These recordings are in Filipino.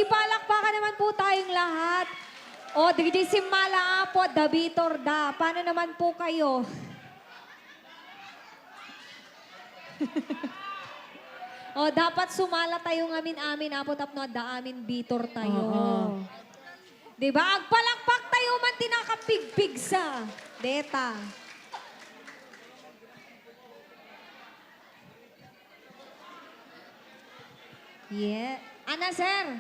palakpakan naman po tayong lahat. O, DJ Simala po, Dabitor da. Paano naman po kayo? O, dapat sumala tayo amin-amin, apot apno, da amin bitor tayo. Diba? Agpalakpak tayo man tinakapigpig sa deta. Yeah. Ana, sir?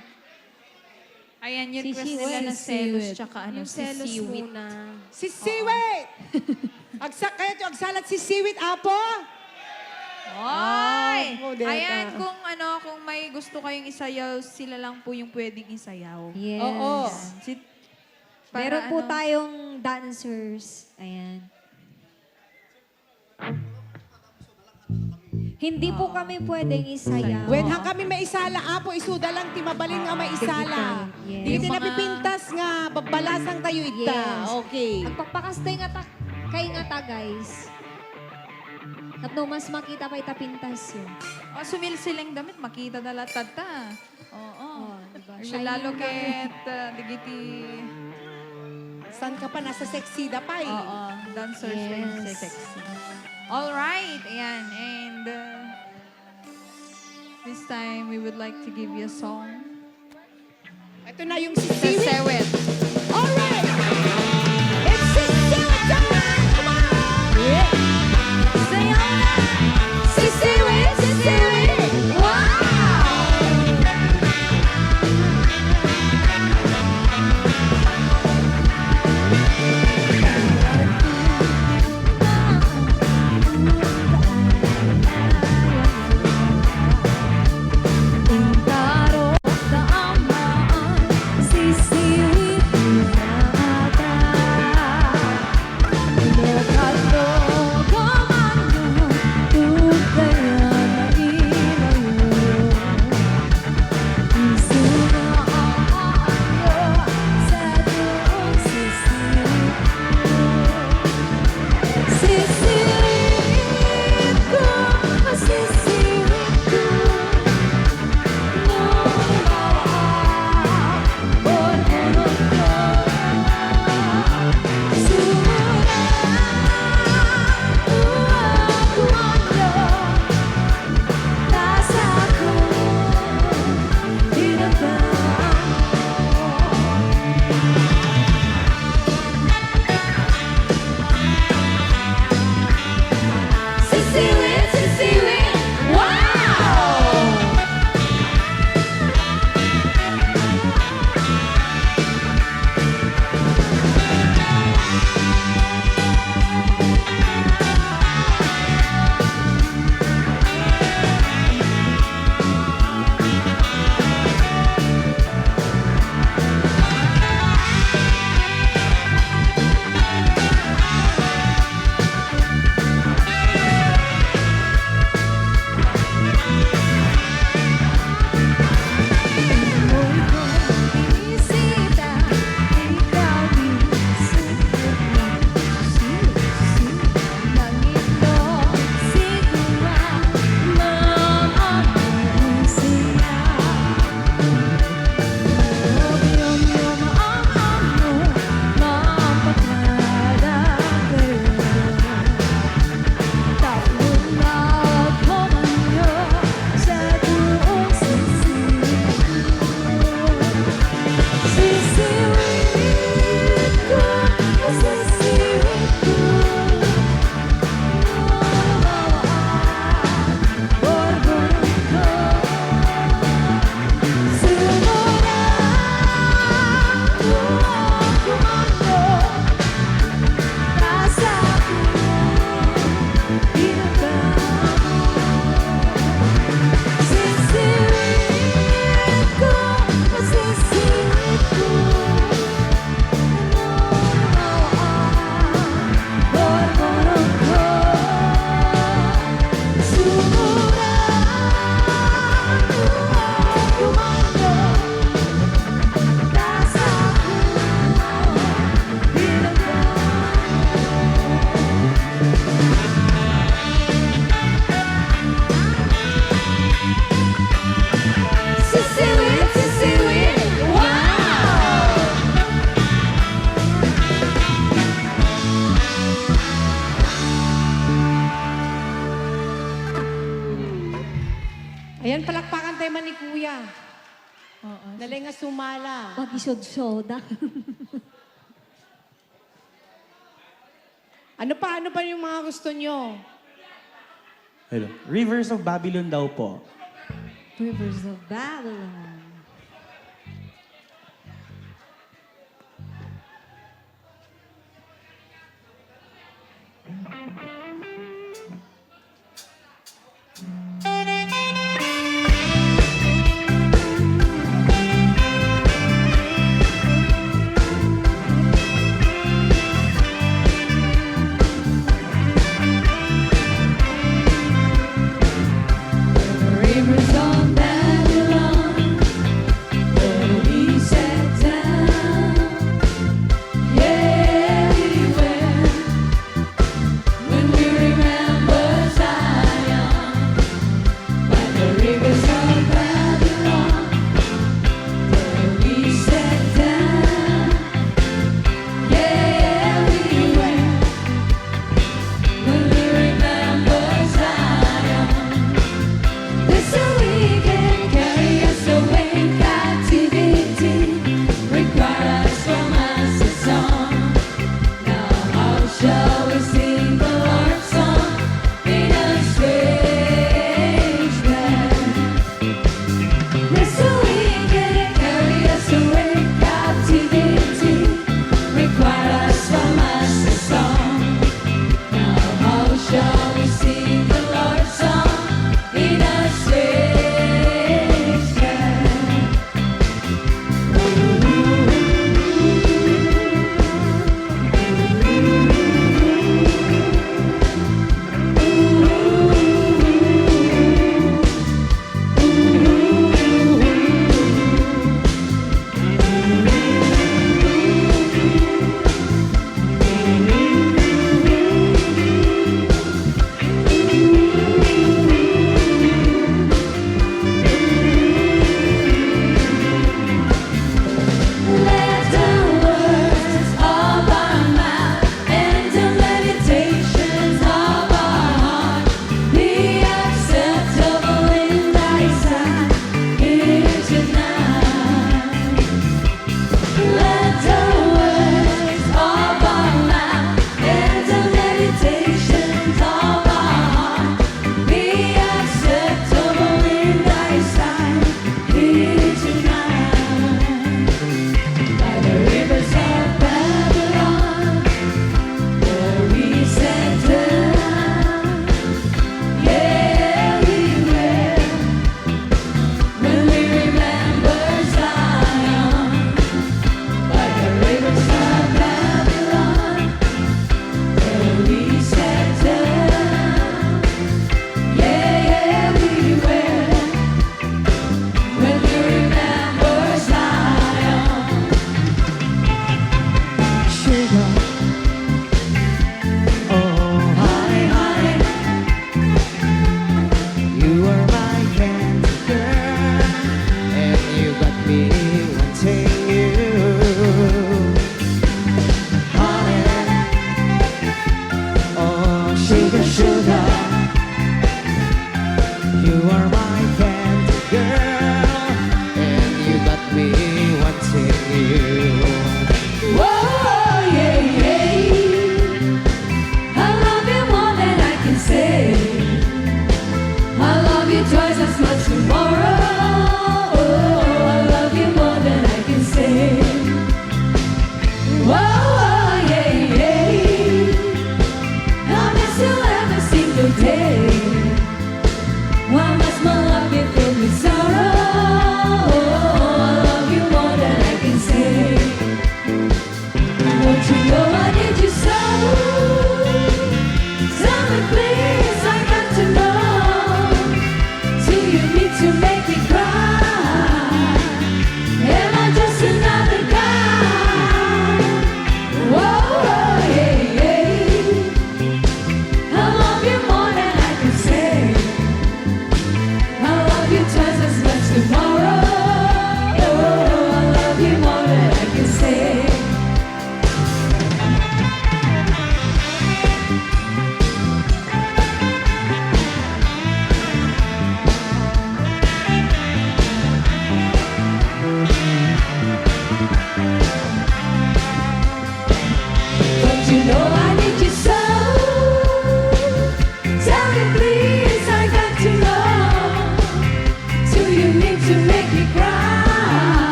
Ayan, yung Si request Siwit. nila na selos, Siwit. tsaka ano, Yung si selos Siwit. muna. Si Siwit! Kaya ito, agsalat si Siwit, Apo? Oy! Modeta. Ayan, kung may gusto kayong isayaw, sila lang po yung pwedeng isayaw. Yes. Oo. Si, Meron po ano, tayong dancers. Ayan. Hindi po kami pwedeng isayaw. When hang kami may isala, Apo, isuda lang timabalin nga may isala. Yes. Di Yung mga- pinapipintas nga, babalasang tayo ita. Yes. Okay. Magpapakastay nga kay nga ta, guys. At no, mas makita pa itapintas yun. oh, sumilsiling damit, makita na latad ta. Oo. Diba? Lalo ket, digiti, Saan ka pa? Nasa sexida pa eh. oo, dancers rin Yes. sexy. All right, ayan. And this time, we would like to give you a song. Ito na yung si Sa Siwit. Sewet. Alright! It's si Siwit time! Come on! Yeah! Sayaw na! Si Siwit! Si Siwit! Wow! Intaro daamaan, sisiwit Ayan, palakpakan tayo man ni Kuya. Dali nga sumala. Mag-isod-soda. Ano pa yung mga gusto nyo? Hello. Rivers of Babylon daw po. Rivers of Babylon. Rivers of Babylon, where we sat down. Yeah, we went when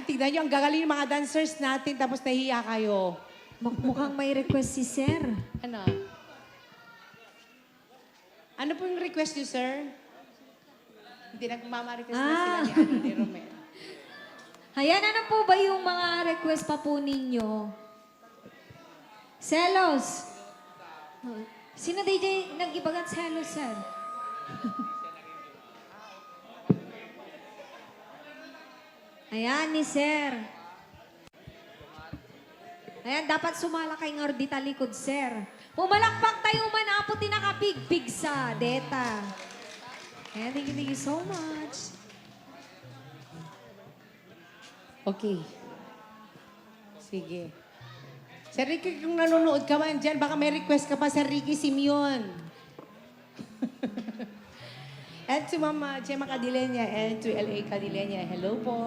tignan nyo, ang gagaling ng mga dancers natin, tapos nahiya kayo. Mukhang may request si Sir. Ano? Ano po yung request niyo, sir? Hindi, nagmama-request na sila ni Romel. Ayan, ano po ba yung mga request pa po ninyo? Selos. Oh, sino DJ nag-ibagat selos, Sir? Ayan, ni Sir. Ayan, dapat sumala kay ngordita likod, Sir. Pumalakpak tayo man, apo tinakapigpig sa deta. Ayan, thank you so much. Okay. Sige. Sir Ricky, kung nanonood ka man dyan, baka may request ka pa, Sir Ricky Simeon. And to Mama Gemma Cadilenia and to LA Cadilenia, hello po.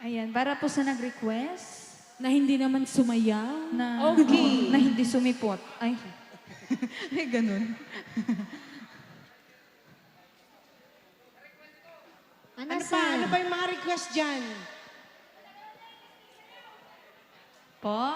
Ayan, para po sa nag-request Na hindi naman sumayaw. na, Okay. na hindi sumipot. Ay, ay ganun. Ano, Ano Sir? pa? Ano pa yung mga request dyan? Po?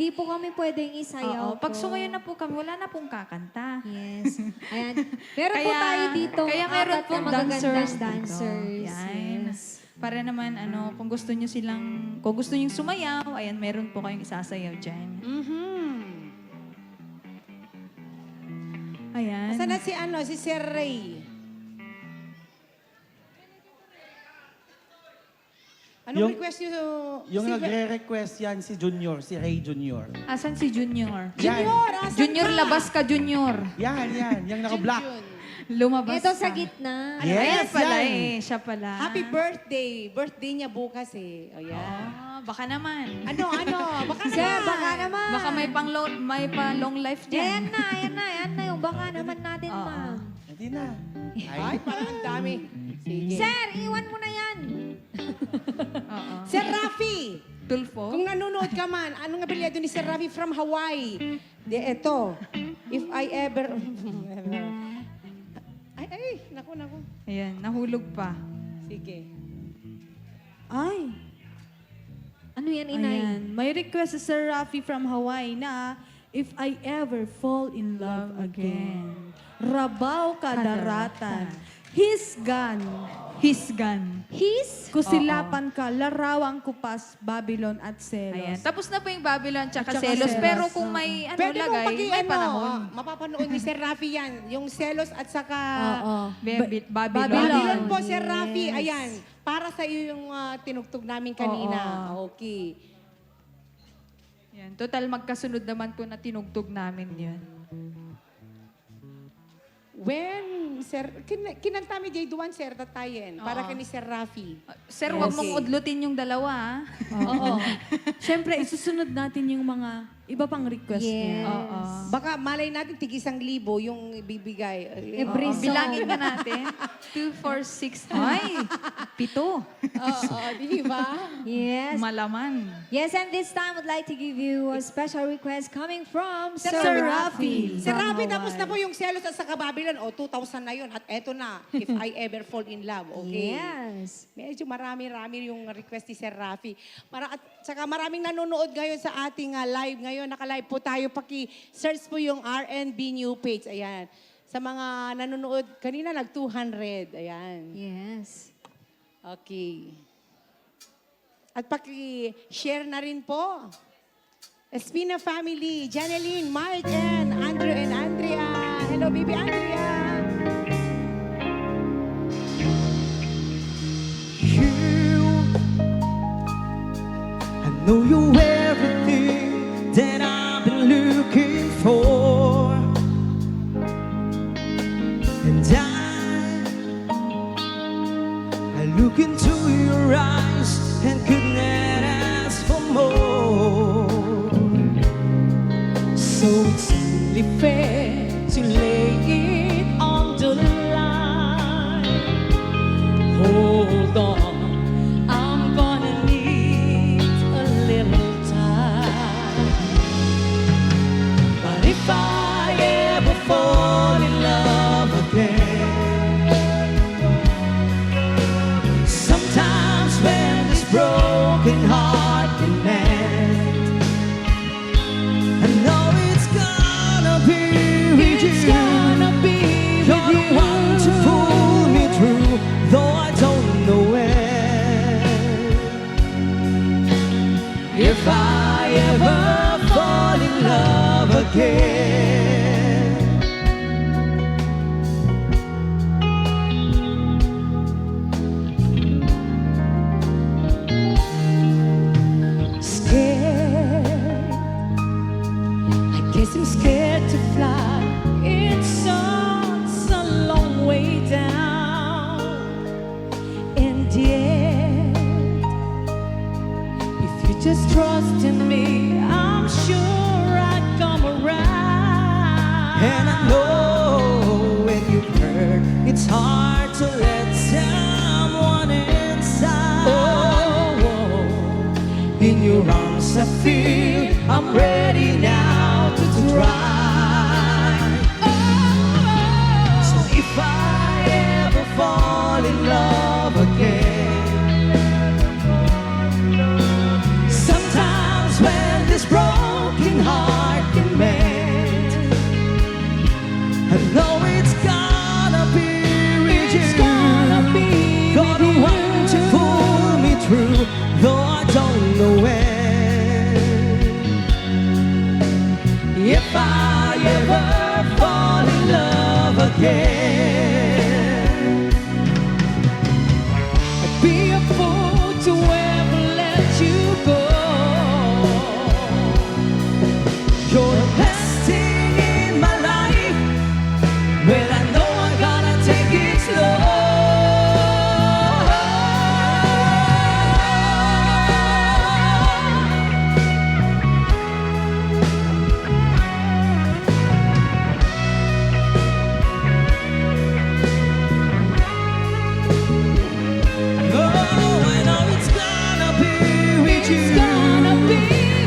hindi po kami pwedeng isayaw Oo, pag po. sumayo na po kami, wala na pong kakanta. Yes. Ayan. Meron po tayo dito. Kaya meron apat na pong magagandang dancers. dancers. Yan. Yes. Para naman, kung gusto nyo sumayaw, ayan, meron po kayong isasayaw dyan. Ayan. Saan na si Sir Ray? Anong request nyo? Yung Si- nagre-request yan si Junior, si Ray Junior. Asan si Junior? Junior, asan Junior, ka? labas ka, Junior. Yan, yung naka-black. Lumabas Ito ka. sa gitna. Yes, Ayan pala yan. Siya pala. Happy birthday. Birthday niya bukas eh. O yan. Baka naman. Ano? Baka Sir, naman. baka naman. Baka may pa long life Ayan dyan. na yung baka naman natin, Oo. ma'am. Hindi na. Ay, parang ang dami. Sige. Sir, iwan mo na yan. Oo. Sir Rafi. Tulfo? Kung nanonood ka man, anong apelyido ni Sir Rafi from Hawaii? Eto. If I ever... ay, naku. Ayan, nahulog pa. Sige. Ay, Ano yan, inay? ayan. May request sa Sir Rafi from Hawaii na if I ever fall in love again, rabaw kadaratan, his gun, His? kusilapan ka, larawang kupas, Babylon at Ayan. selos. Tapos na po yung Babylon tsaka At saka selos. Selos. Pero kung may Pwede mo lagay, may panahon. mapapanood ni Sir Rafi yan. Yung selos at saka... Oo. Babylon. Babylon po, Yes. Sir Rafi. Ayan. Para sa iyo yung tinugtog namin kanina. Okay. Yan. Total, magkasunod naman po na tinugtog namin yun. When, Sir, kinanta mi Jay Duan, Sir, tatayin. Para kay ni Sir Rafi. Sir, wag Okay. mong udlutin yung dalawa, ah. Oo. Siyempre, isusunod natin yung mga iba pang request Yes. niya. Oo. Baka malay natin tig 1,000 yung ibibigay. Every Oo, song. bilangin ka natin. 2, 4, 6. Ay, 7. Oo, di ba? Yes. Malaman. Yes, and this time I'd like to give you a special request coming from Sir Sir Rafi. Sir From Rafi, tapos Hawaii. na po yung selos at saka Babylon. O, 2,000 na yun. At eto na, If I Ever Fall in Love. Okay. Yes. Medyo marami-rami yung request ni Sir Rafi. At saka maraming nanonood ngayon sa ating live ngayon. Naka-live po tayo. Paki-search po yung RNB New Page. Ayan. Sa mga nanonood, kanina nag-200. Ayan. Yes. Okay. At paki-share na rin po. Espina family, Janeline, Mike, and Andrew and Andrea. Hello, baby Andrea. I know you're everything that I've been looking for, and I look into your eyes and could not ask for more. So it's only fair to lay it on the line. Hold on, I'm gonna need a little time. But if I ever fall in love again, sometimes when this broken heart can mend, I know it's gonna be with you. You're the one to pull me through, though I don't know when. If I ever fall in love again, scared, I guess I'm scared to fly. It's such a long way down. And yet, if you just trust in me, I'm sure I'd come around. And I know when you've hurt, it's hard to let someone inside. In your arms I feel I'm ready now to try. So if I ever fall in love again, sometimes when this broken I know it's gonna be with you. You're the one to pull me through, though I don't know when. If I ever fall in love again, I'd be a fool to ever let you go. You're the best thing in my life, when I know I gotta take it slow. Oh, I know it's gonna be with you.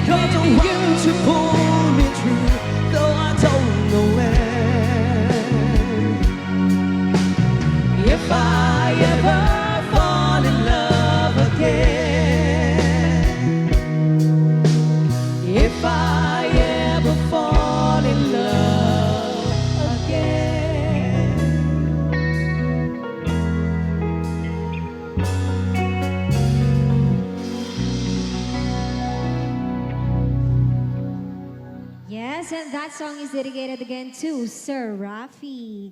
You're the one to pull me through, though I don't know when. If I ever fall in love again, if I ever fall in love again. Yes, and that song is dedicated again to Sir Rafi.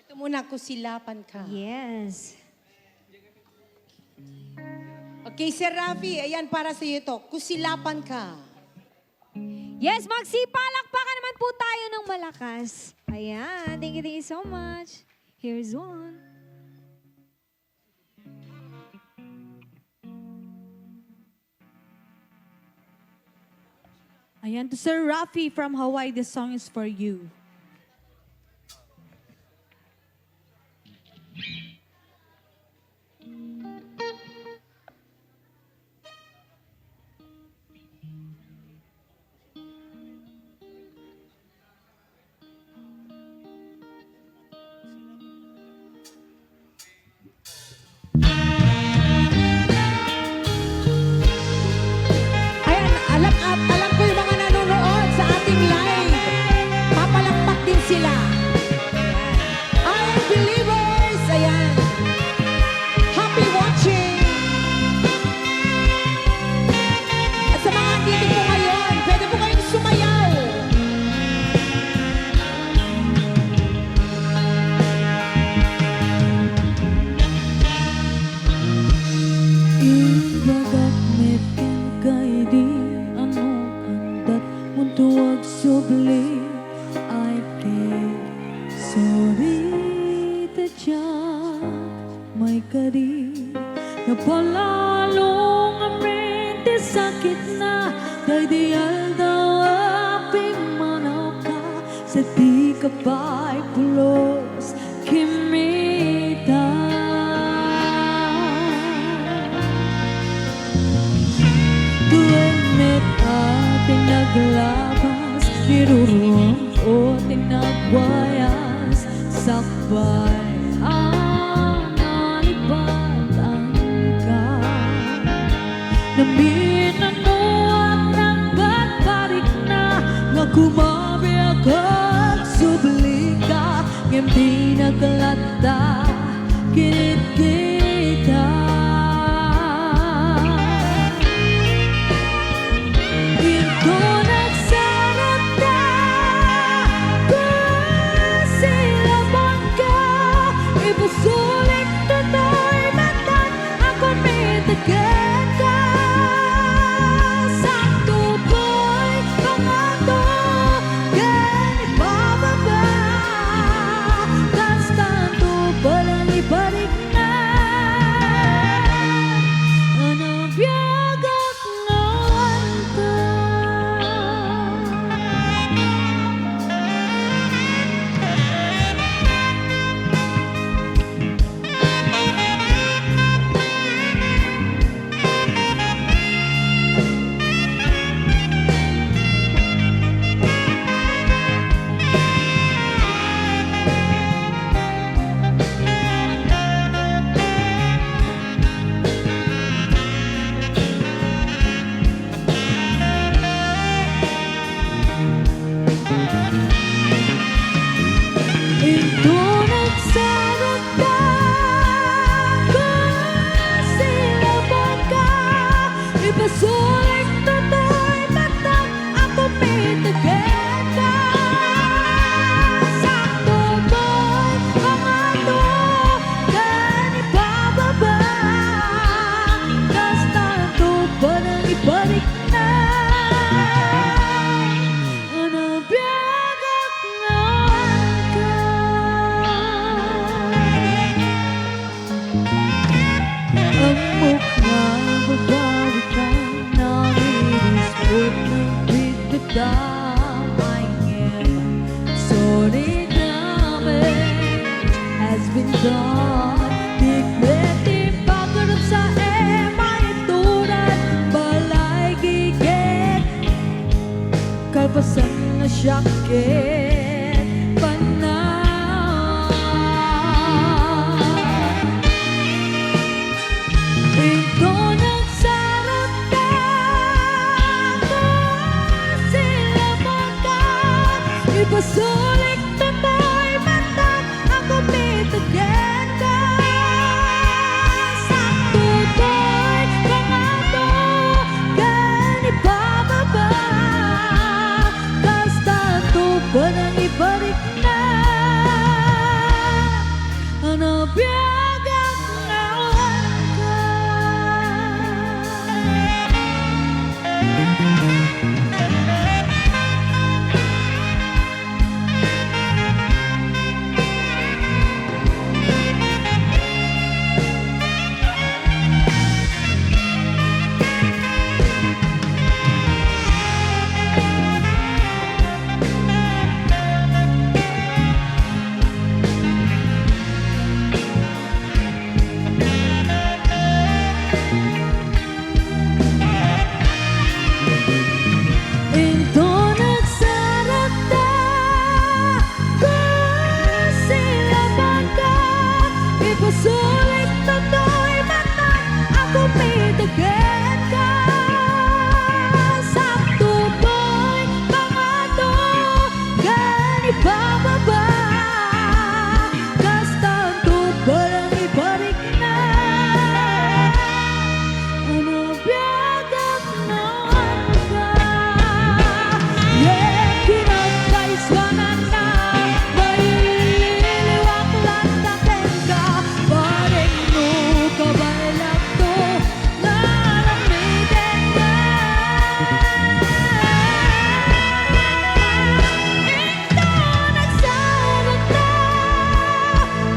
Ito muna, kusilapan ka. Yes. Okay, Sir Rafi, ayan para sa iyo to. Kusilapan ka. Yes, magsipalakpakan naman po tayo ng malakas. Ayan, thank you so much. Here's one. Ayan, to Sir Rafi from Hawaii, this song is for you. Ayan, alam ko yung mga nanonood sa ating live. Papalakpak din sila. Ayan, believers, ayan. Happy watching. At sa mga dito po ngayon, pwede po kayong sumayaw. Ibagak metin kay di ano kandat muntuwag subli ay kay sorry tadyak may kadi napalalong amin di sakit na kay di daw aping manaw ka sa di ka ba'y pulos kimita. Tuwinit ating naglabas, niruruang o tinagwayas, sakbay ang nalipatan ka. Naminano at nagbabarik na, nga kumabiyag at subli ka, ngayong di naglata, kinit kita. Ito nagsarap na, pasilaban ka, ipusulit tuloy matan, ako may tagan ka. Sakto po'y pangato, ganit bababa, tas tanto palang ibalik na. Anong biyagak na anta. kalpasan Dignity pagkarap sa may tulad balay gigit Kalpasan na syakit panahon Ito nagsarap ka kung sila mata Ipasulit na mo'y mata Ako mitagyan ka Sakto ba'y pangato Ganit bababa Basta ito ba nang ibalik na Hanapyagang nawan ka Ito nagsarap na kung sila bangka Ipasulit na to'y mata Ako mitagyan ka Sakto ba'y pangato Ganit bababa Kastanto ba lang ibalik na Ano biyagak naman ka Kinakaiswanan na Maililiwak lang natin ka Paring mo kabalak to Lalamitin ka Ito nagsarap na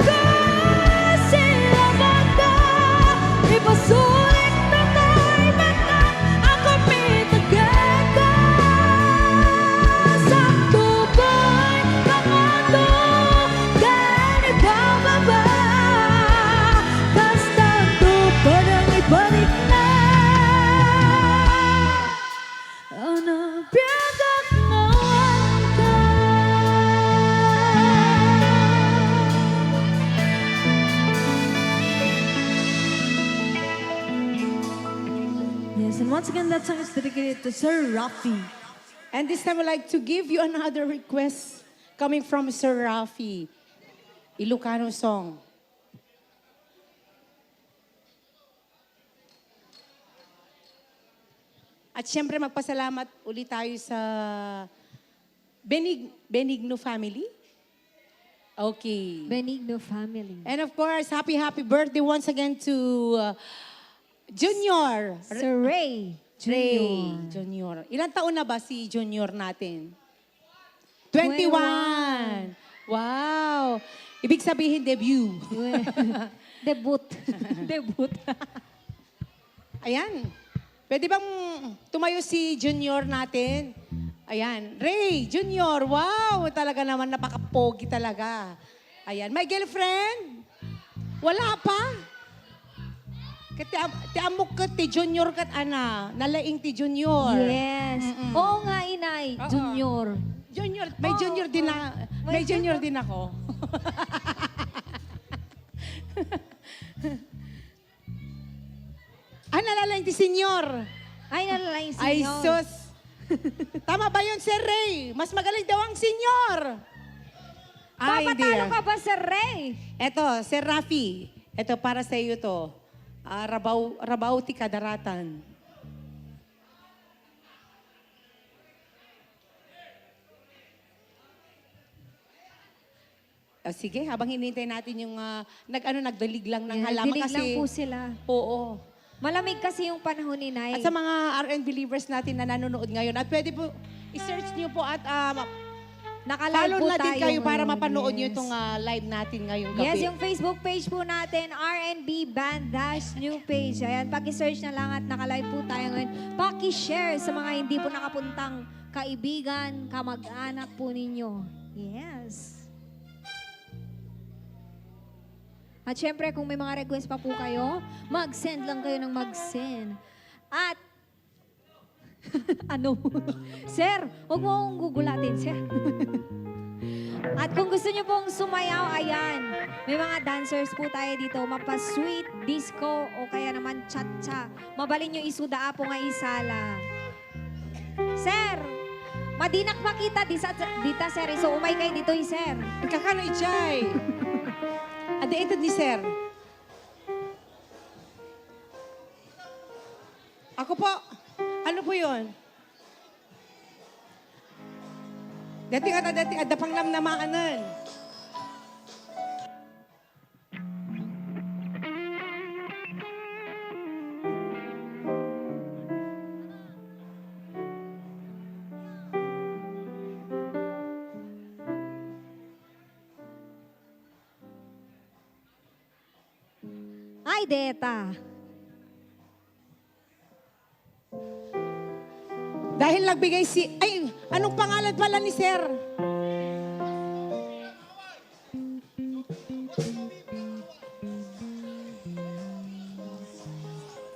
Kung sila bangka Ipasulit na to'y mata Ako mitagyan ka Sakto ba'y pangato Ganit bababa Basta ito pa nang ibalik na Ano biyagak nawan ka Yes, and once again, that song is dedicated to Sir Rafi. And this time I'd like to give you another request coming from Sir Rafi. Ilocano song. At syempre magpasalamat ulit tayo sa Benigno family. Okay. Benigno family. And of course, happy birthday once again to Junior. Sir Ray Ray Jr. Junior. Ilang taon na ba si Junior natin? 21. Wow. Ibig sabihin debut. Debut. Debut. Ayan. Pwede bang tumayo si Junior natin? Ayan. Ray Junior. Wow. Talaga naman napaka-pogi talaga. Ayan. My girlfriend? Wala pa? Ti amok ka ti Junior kat ana. Nalaing ti Junior. Yes. Oo nga, inay. Oo. Junior. Junior. May Junior din na. May Junior din ako. Nalalaing ti Senyor. Ay, nalalaing si Ay, Nyon. sus. Tama ba yun, Sir Ray? Mas magaling daw ang Senyor. Papatalo ka ba, Sir Ray? Eto, Sir Rafi. Eto, para sa iyo to. Rabaw ti kadaratan. Sige, habang hinintay natin yung nagdalig lang ng Yan, halaman dilig kasi. lang po sila. Oo. Malamig kasi yung panahon ni Nay. At sa mga RN believers natin na nanonood ngayon, at pwede po i-search niyo po at Naka-live follow po natin tayo kayo para ngayon, mapanood niyo yes. itong live natin ngayong gabi. Yes, yung Facebook page po natin, RNB Band Dash New Page. Ayan, paki-search na lang at naka-live po tayo ngayon. Paki-share sa mga hindi po nakapuntang kaibigan, kamag-anak po ninyo. Yes. At syempre, kung may mga request pa po kayo, mag-send lang kayo ng mag-send. At, ano? Sir, huwag mo akong gugulatin, sir. At kung gusto nyo pong sumayaw, ayan, may mga dancers po tayo dito, mapa-sweet, disco, o kaya naman cha-cha. Mabalin nyo isudaa po nga isala. Sir, madinak makita dita, sir. So, umay kayo dito, sir. Kakano ichay? Adaitad ni sir. Ako po. Ano po yun? Dating adapang namnamaanan. Ay, Deta. Dahil nagbigay ay, anong pangalan pala ni sir?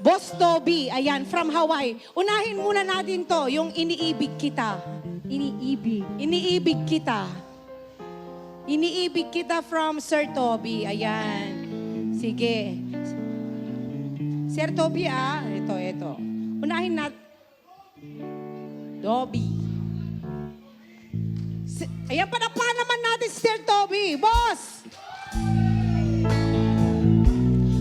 Boss Toby, ayan, from Hawaii. Unahin muna natin to, yung iniibig kita. Iniibig. Iniibig kita. Iniibig kita from Sir Toby. Ayan. Sige. Sir Toby, ito. Unahin natin. Toby. Ayan, panakpan naman natin si Sir Toby. Boss!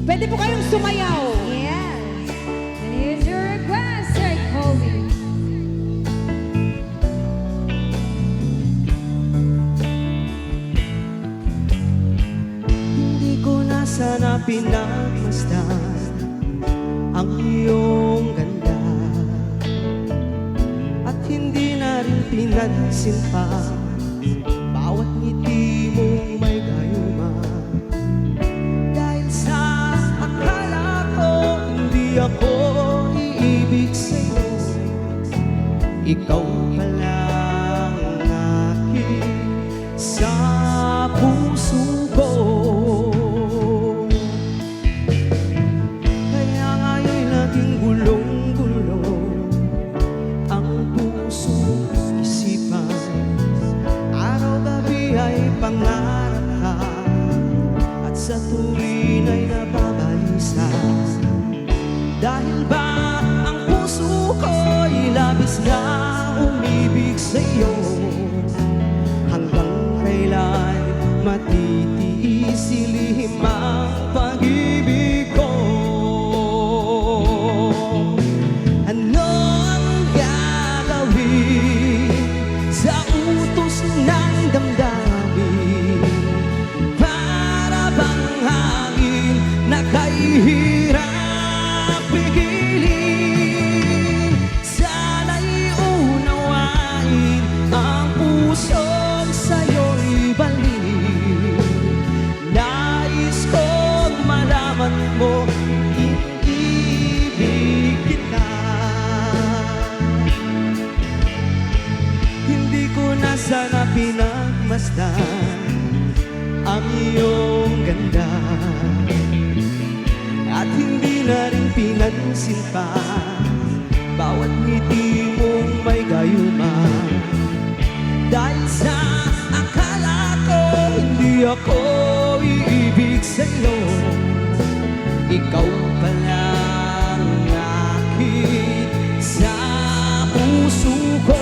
Pwede po kayong sumayaw. Yes. And here's your request, Sir Kobe. Hindi ko na sana pinagmasdan ang iyong ganda, at hindi na rin pinansin pa bawat ngiti mong may gayuma. Dahil sa akala ko hindi ako iibig sa'yo, ikaw pala ang aking sa puso ko. Kaya nga'y laging gulong-gulong ang puso isipan. Araw-gabi ay pangarap ka, at sa tuwin ay nababalisa. Dahil ba ang puso ko'y labis na umibig sa'yo, hanggang kailan matitiis ilihim ang pag-ibig ko? Ano ang gagawin sa utos ng damdamin? Para bang hangin na kahirap pigilin? Sana'y unawain ang pusong sa'yo'y balik. Nais kong malaman mo, iniibig kita. Hindi ko na sana pinagmasdan ang iyong ganda, at hindi na rin pinansin pa bawat ngiti mong may gayuma. Dahil sa akala ko hindi ako iibig sa'yo, ikaw pala ang aking sa puso ko.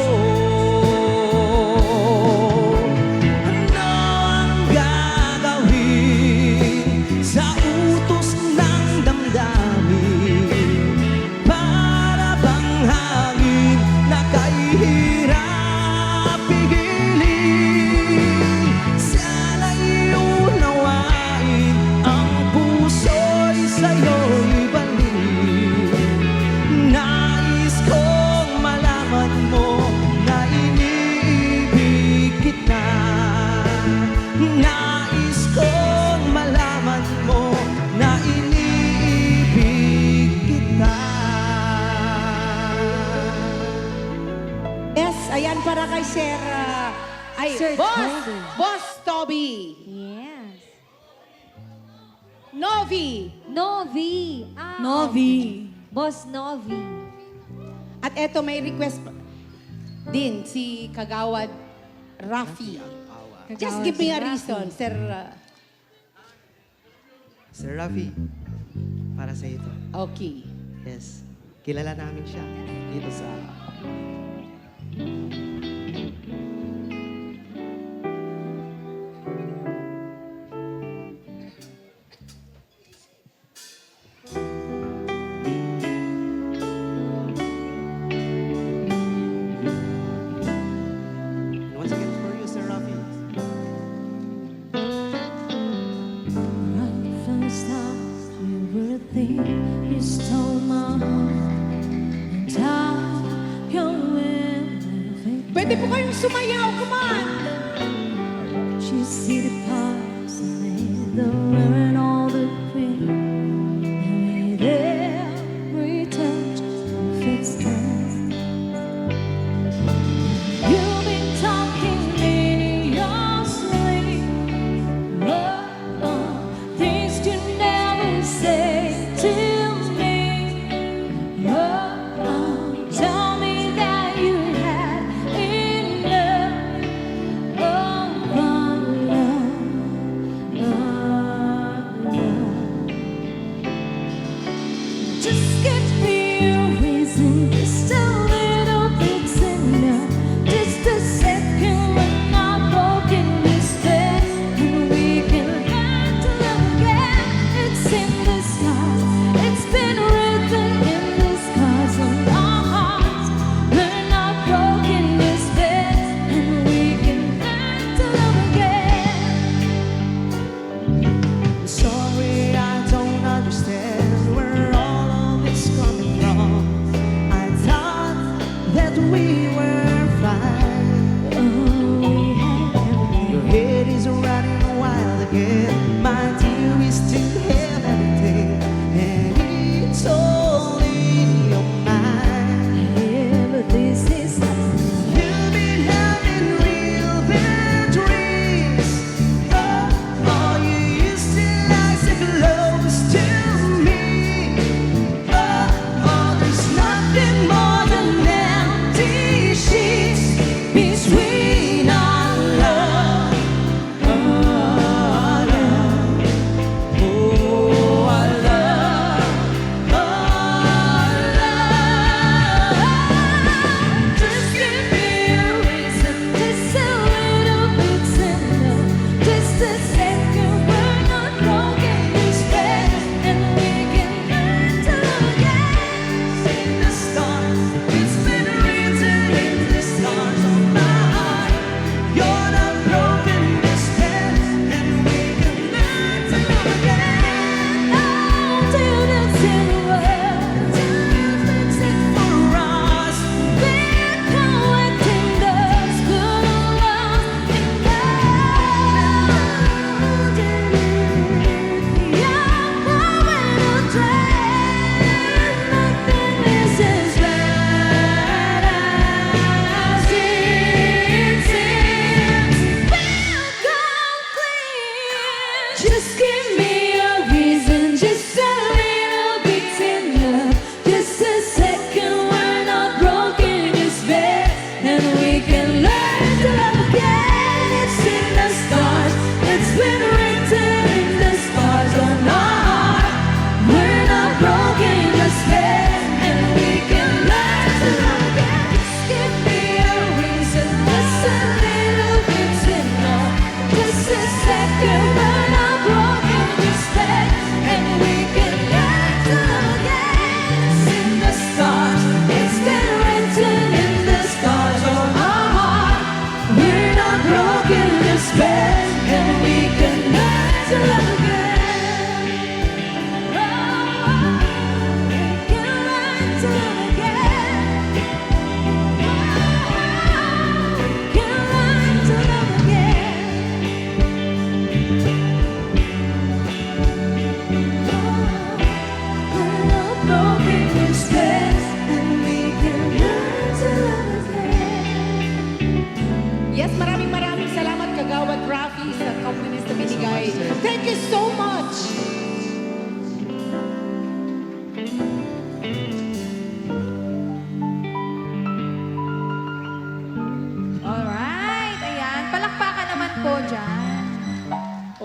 Ano ang gagawin sa utos ng damdamin? Para bang hangin na kahirap pigilin? Sana'y unawain ang puso'y sa'yo'y balik. Nais kong malaman mo na iniibig kita. Nais kong malaman mo na iniibig kita. Yes, ayan para kay Sir, Sir Boss! Toby. Boss Toby. Yes. Novi. Novi. Novi. Boss Novi. At eto, may request din si Kagawad Rafi. Just give me a reason, Sir. Sir Rafi, para sa ito. Okay. Yes. Kilala namin siya dito sa... And once again for you, Sir Rafi. Right from the start, we were a thing. You stole my heart, and you're with Pwede po kayong sumayaw, come on! you see the parts and made the wearing all the pain. And with every touch, fixed time. You've been talking in your sleep. Oh, things you never say to me. Oh, tell me that you had enough of our love. Just give me a reason, just a little bit's enough. Just a second when I'm broken this bed, and we can learn to love again. It's in the stars, it's been written in the scars on our hearts. We're not broken this bed, and we can learn to love again. I'm sorry, I don't understand where all of this coming from. I thought that we were fine. Oh, we had everything. Your head is running wild again. My dear, we still have everything, and it's all in your mind. Yeah, but this is You've been having real bad dreams. Oh, you used to lie so close to me. Oh, there's nothing more than empty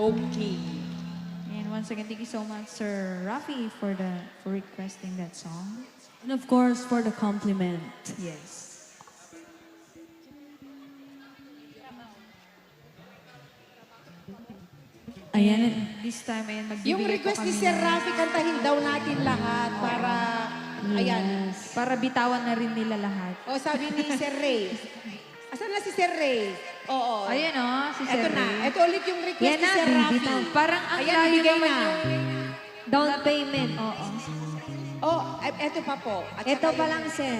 Okay. And once again, thank you so much, Sir Rafi, for requesting that song. And of course, for the compliment. Yes. Ayan. This time, ayan, Yung magbibigay po request ni kami Sir ng- Rafi, kantahin daw natin lahat para, ayan. Para bitawan na rin nila lahat. O sabi ni Sir Ray. Asan na si Sir Ray? Oo. Ayun si Sir Ito na. Ray. Ito ulit yung request Yan ni na, Sir Rafi. bitaw. Parang ang Ayan, layo ibigay naman na. yung... Down payment. Oo. Oh, ito pa po. At Ito saka pa yung- lang, sir.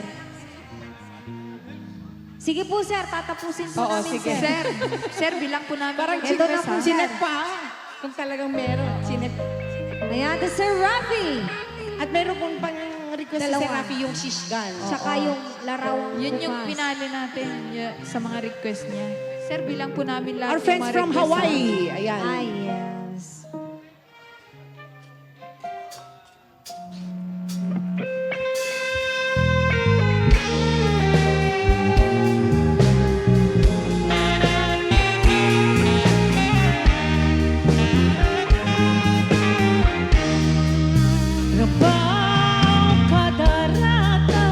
Sige po, sir. Tatapusin po Oo, namin, sige. sir. Sir, bilang po namin. Parang yung Ito na request, po ha? siya. Sinet pa. Kung talagang meron. Sinet. Ayan, the Sir Rafi. At meron pong pang request ni Sir Dalawa. Rafi yung shish gun. Tsaka yung larawang Yun yung bukas. pinali natin sa mga request niya. Sir, bilang po namin lahat Our friends yung mga from request, ha? Hawaii. Ayan. Ay, yes. Rabaw kadarata,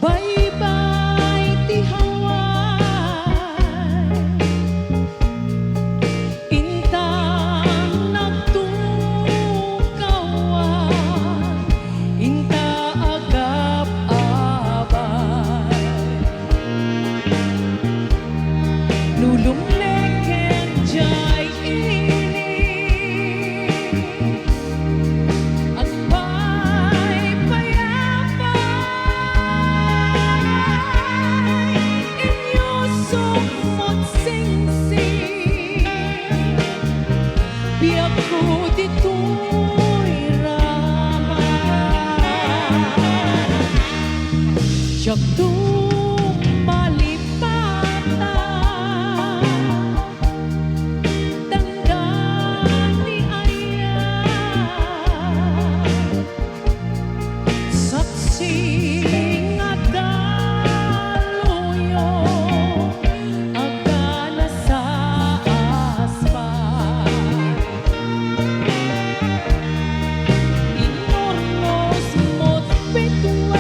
baybay ti Hawaii, intang nagtukawan, inta agap-abay, lulungleken jay ini. Agpay payapay, inyo sumot singsing, biyak ko dito'y raman. Siyak malipatan, danggan ni Ayan, saksi nga daluyo, agana sa aspa. Inornos mo't bituin,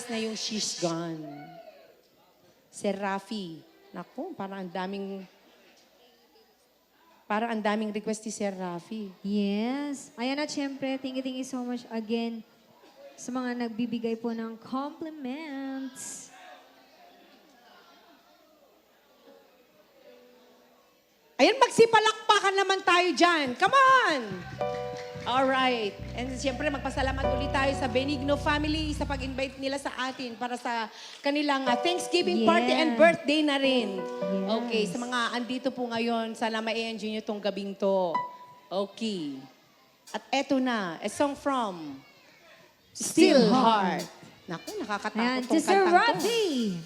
request na yung She's Gone. Sir Rafi. Naku, parang ang daming request ni Sir Rafi. Yes. Ayan at syempre, thank you so much again sa mga nagbibigay po ng compliments. Ayan, magsipalakpakan naman tayo dyan. Come on! Alright. And siyempre, magpasalamat ulit tayo sa Benigno family sa pag-invite nila sa atin para sa kanilang Thanksgiving party and Yes. birthday na rin. Yes. Okay, sa mga andito po ngayon, sana ma-enjoy nyo tong gabing to. Okay. At eto na, a song from Still Heart. Naku, nakakatakot Ayan, tong to Sir kantang to. Rafi.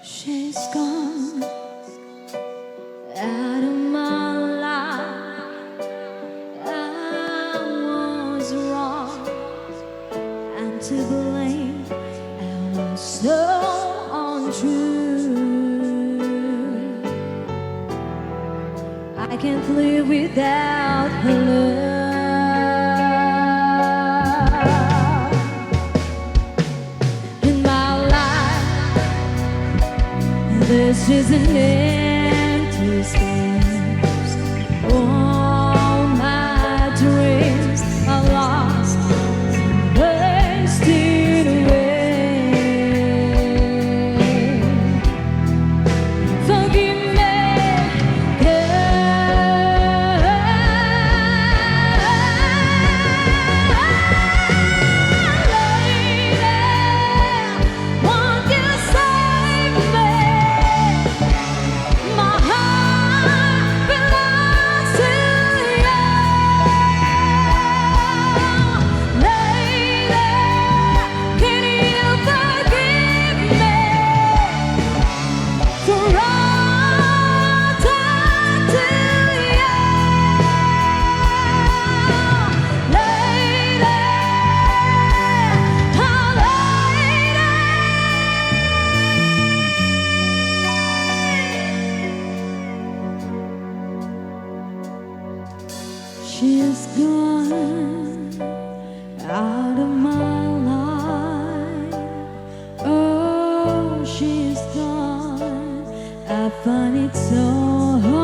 She's gone out of my life. I was wrong. I'm to blame. I was so untrue. I can't live without her love in my life. This is an empty space. All my dreams are lost, wasted away. Forgive me, lady, won't you save me? My heart belongs to you, lady. Can you forgive me for all time to you, lady? Oh, lady. She's gone out of my life. Oh, she's gone. I find it so hard